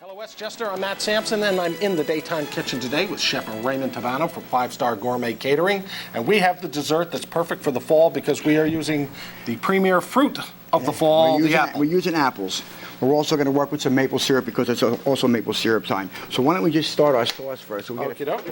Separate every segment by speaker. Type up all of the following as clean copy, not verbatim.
Speaker 1: Hello, Westchester. I'm Matt Sampson, and I'm in the daytime kitchen today with Chef Raymond Tavano from 5-Star Gourmet Catering. And we have the dessert that's perfect for the fall because we are using the premier fruit of the fall, the apple.
Speaker 2: We're using apples. We're also going to work with some maple syrup because it's also maple syrup time. So why don't we just start our sauce first? So we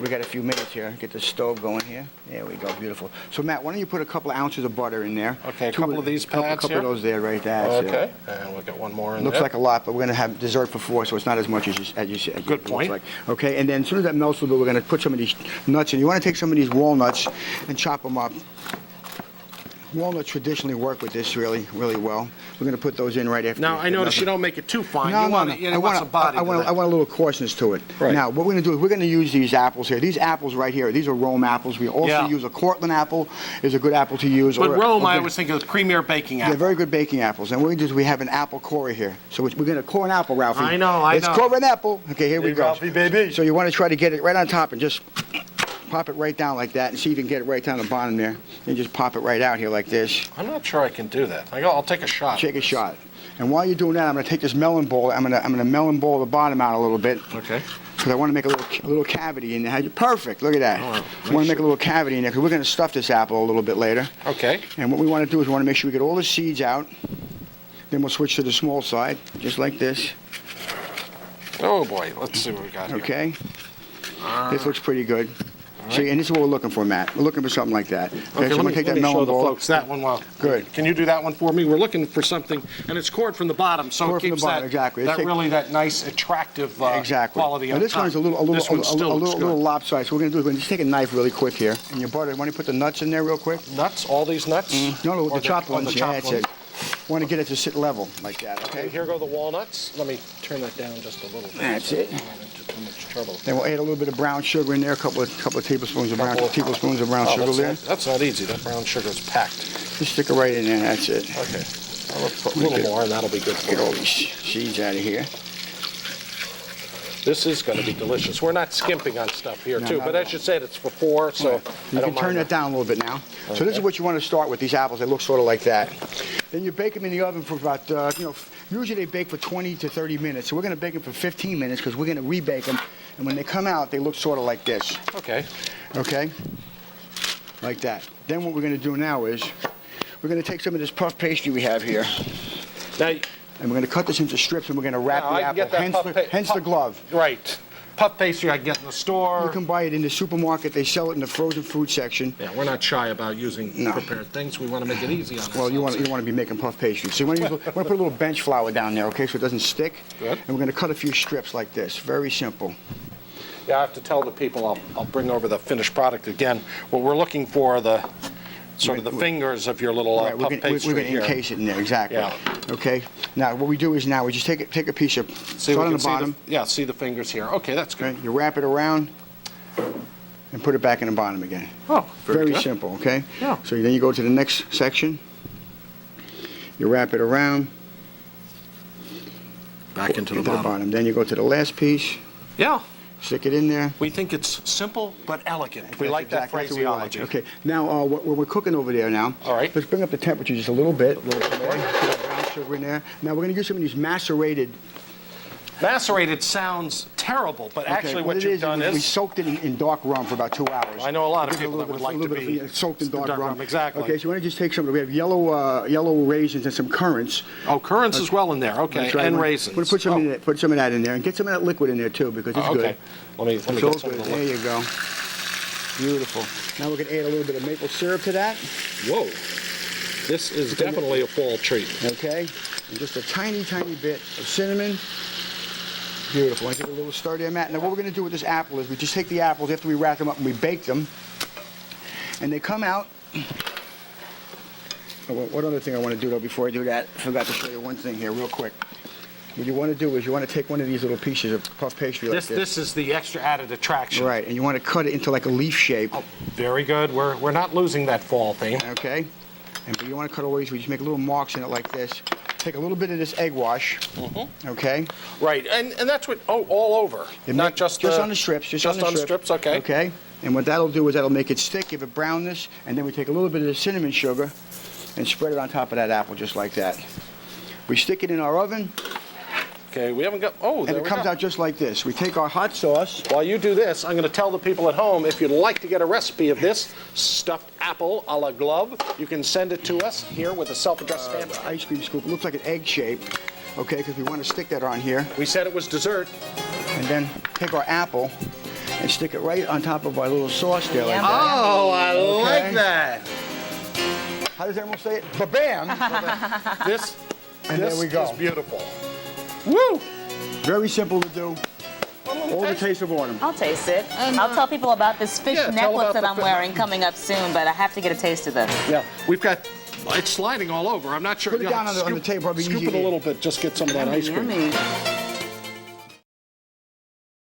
Speaker 2: got a few minutes here. Get the stove going here. There we go. Beautiful. So Matt, why don't you put a couple of ounces of butter in there?
Speaker 1: Okay, a couple of these pads
Speaker 2: here. A couple of those there, right there.
Speaker 1: Okay, and we'll get one more in there.
Speaker 2: Looks like a lot, but we're going to have dessert for 4, so it's not as much as you said.
Speaker 1: Good point.
Speaker 2: Like. Okay, and then as soon as that melts a little bit, we're going to put some of these nuts in. You want to take some of these walnuts and chop them up. Walnuts traditionally work with this really well. We're going to put those in right after.
Speaker 1: Now, I notice you don't make it too fine.
Speaker 2: No,
Speaker 1: you want some body.
Speaker 2: I want a little coarseness to it.
Speaker 1: Right.
Speaker 2: Now, what we're going to do is we're going to use these apples here. These apples right here, these are Rome apples. We also use a Cortland apple. Is a good apple to use.
Speaker 1: But Rome, I always think of premier baking apple.
Speaker 2: They're very good baking apples. And what we do is we have an apple core here. So we're going to core an apple, Ralphie.
Speaker 1: I know.
Speaker 2: Let's core an apple. Okay, here we go.
Speaker 1: Ralphie, baby.
Speaker 2: So you want to try to get it right on top and just pop it right down like that and see if you can get it right down the bottom there. And just pop it right out here like this.
Speaker 1: I'm not sure I can do that. I'll take a shot.
Speaker 2: Take a shot. And while you're doing that, I'm going to take this melon bowl. I'm going to melon bowl the bottom out a little bit.
Speaker 1: Okay.
Speaker 2: Because I want to make a little cavity in there. Perfect. Look at that.
Speaker 1: Right.
Speaker 2: I want to make a little cavity in there because we're going to stuff this apple a little bit later.
Speaker 1: Okay.
Speaker 2: And what we want to do is we want to make sure we get all the seeds out. Then we'll switch to the small side, just like this.
Speaker 1: Oh boy, let's see what we got here.
Speaker 2: Okay. This looks pretty good. See, and this is what we're looking for, Matt. We're looking for something like that.
Speaker 1: Okay,
Speaker 2: so
Speaker 1: let me
Speaker 2: take that melon
Speaker 1: show the
Speaker 2: bowl.
Speaker 1: folks that one. Well,
Speaker 2: good.
Speaker 1: Can you do that one for me? We're looking for something, and it's cored from the bottom, so it keeps that nice, attractive quality.
Speaker 2: Now this one's a little lopsided. So we're going to do is we're going to just take a knife really quick here, and your butter. Want to put the nuts in there real quick?
Speaker 1: Nuts? All these nuts?
Speaker 2: No, the chopped ones.
Speaker 1: Yeah,
Speaker 2: that's it. Want to get it to sit level like that. Okay.
Speaker 1: Here go the walnuts. Let me turn that down just a little bit.
Speaker 2: That's it.
Speaker 1: Too much trouble.
Speaker 2: Then we'll add a little bit of brown sugar in there, a couple of tablespoons of brown sugar there.
Speaker 1: That's not easy. That brown sugar's packed.
Speaker 2: Just stick it right in there. That's it.
Speaker 1: Okay. I'll put a little more, and that'll be good.
Speaker 2: Get all these seeds out of here.
Speaker 1: This is going to be delicious. We're not skimping on stuff here, too. But as you said, it's for 4, so
Speaker 2: you can turn that down a little bit now. Okay. So this is what you want to start with, these apples. They look sort of like that. Then you bake them in the oven for about, usually they bake for 20 to 30 minutes. So we're going to bake them for 15 minutes because we're going to rebake them. And when they come out, they look sort of like this.
Speaker 1: Okay.
Speaker 2: Okay? Like that. Then what we're going to do now is we're going to take some of this puff pastry we have here.
Speaker 1: Now,
Speaker 2: and we're going to cut this into strips, and we're going to wrap the apple, hence the glove.
Speaker 1: Right. Puff pastry I can get in the store.
Speaker 2: You can buy it in the supermarket. They sell it in the frozen fruit section.
Speaker 1: Yeah, we're not shy about using prepared things. We want to make it easy on ourselves.
Speaker 2: Well, you want to be making puff pastry. So you want to put a little bench flour down there, okay, so it doesn't stick.
Speaker 1: Good.
Speaker 2: And we're going to cut a few strips like this. Very simple.
Speaker 1: Yeah, I have to tell the people, I'll bring over the finished product again. What we're looking for, the fingers of your little puff pastry
Speaker 2: We're going to encase it in there, exactly. Yeah. Okay. Now, what we do is we just take a piece of, start on the bottom.
Speaker 1: See the fingers here. Okay, that's good.
Speaker 2: Okay, you wrap it around and put it back in the bottom again.
Speaker 1: Oh,
Speaker 2: very simple, okay?
Speaker 1: Yeah.
Speaker 2: So then you go to the next section. You wrap it around.
Speaker 1: Back into the bottom.
Speaker 2: Then you go to the last piece.
Speaker 1: Yeah.
Speaker 2: Stick it in there.
Speaker 1: We think it's simple but elegant. We like that phraseology.
Speaker 2: Okay. Now, what we're cooking over there now.
Speaker 1: All right.
Speaker 2: Let's bring up the temperature just a little bit. Put brown sugar in there. Now we're going to use some of these macerated.
Speaker 1: Macerated sounds terrible, but actually what you've done is...
Speaker 2: We soaked it in dark rum for about 2 hours.
Speaker 1: I know a lot of people that would like to be...
Speaker 2: soaked in dark rum.
Speaker 1: Exactly.
Speaker 2: Okay, so you want to just take some... We have yellow raisins and some currants.
Speaker 1: Oh, currants as well in there. Okay, right. And raisins.
Speaker 2: We're going to put some of that in there. And get some of that liquid in there, too, because it's good.
Speaker 1: Okay. Let me get some of the liquid.
Speaker 2: There you go. Beautiful. Now we're going to add a little bit of maple syrup to that.
Speaker 1: Whoa. This is definitely a fall treat.
Speaker 2: Okay. And just a tiny, tiny bit of cinnamon. Beautiful. I give it a little stir there, Matt. Now what we're going to do with this apple is we just take the apples after we wrap them up and we bake them. And they come out. Oh, what other thing I want to do, though, before I do that? I forgot to show you one thing here real quick. What you want to do is you want to take one of these little pieces of puff pastry like this.
Speaker 1: This is the extra added attraction.
Speaker 2: Right, and you want to cut it into like a leaf shape.
Speaker 1: Oh, very good. We're not losing that fall thing.
Speaker 2: Okay. But you want to cut away, so we just make little marks in it like this. Take a little bit of this egg wash. Okay.
Speaker 1: Right, and that's what all over, not just
Speaker 2: on the strips. Just on the strips.
Speaker 1: Okay.
Speaker 2: Okay. And what that'll do is that'll make it stick, give it brownness, and then we take a little bit of the cinnamon sugar and spread it on top of that apple just like that. We stick it in our oven
Speaker 1: Okay, we haven't got, oh, there
Speaker 2: And it
Speaker 1: we
Speaker 2: comes
Speaker 1: go.
Speaker 2: out just like this. We take our hot sauce.
Speaker 1: While you do this, I'm going to tell the people at home, if you'd like to get a recipe of this stuffed apple a la glove, you can send it to us here with a self-addressed stamp.
Speaker 2: Ice cream scoop. It looks like an egg shape, okay, because we want to stick that on here.
Speaker 1: We said it was dessert.
Speaker 2: And then take our apple and stick it right on top of our little sauce there like
Speaker 3: Yum.
Speaker 2: that.
Speaker 1: Oh, I
Speaker 2: Okay.
Speaker 1: like that.
Speaker 2: How does everyone say it? Ba-bam!
Speaker 1: This,
Speaker 2: And there we go.
Speaker 1: is beautiful. Woo!
Speaker 2: Very simple to do. All the taste of autumn.
Speaker 3: I'll taste it. I'll tell people about this fish
Speaker 1: Yeah, tell
Speaker 3: necklace
Speaker 1: about
Speaker 3: that
Speaker 1: the
Speaker 3: I'm
Speaker 1: fi-
Speaker 3: wearing coming up soon, but I have to get a taste of this.
Speaker 1: Yeah, we've got, it's sliding all over. I'm not sure.
Speaker 2: Put it
Speaker 1: Yeah,
Speaker 2: down on the table, probably
Speaker 1: Scoop
Speaker 2: easier
Speaker 1: it a
Speaker 2: to-
Speaker 1: little bit, just get some of that ice cream.
Speaker 3: Yummy.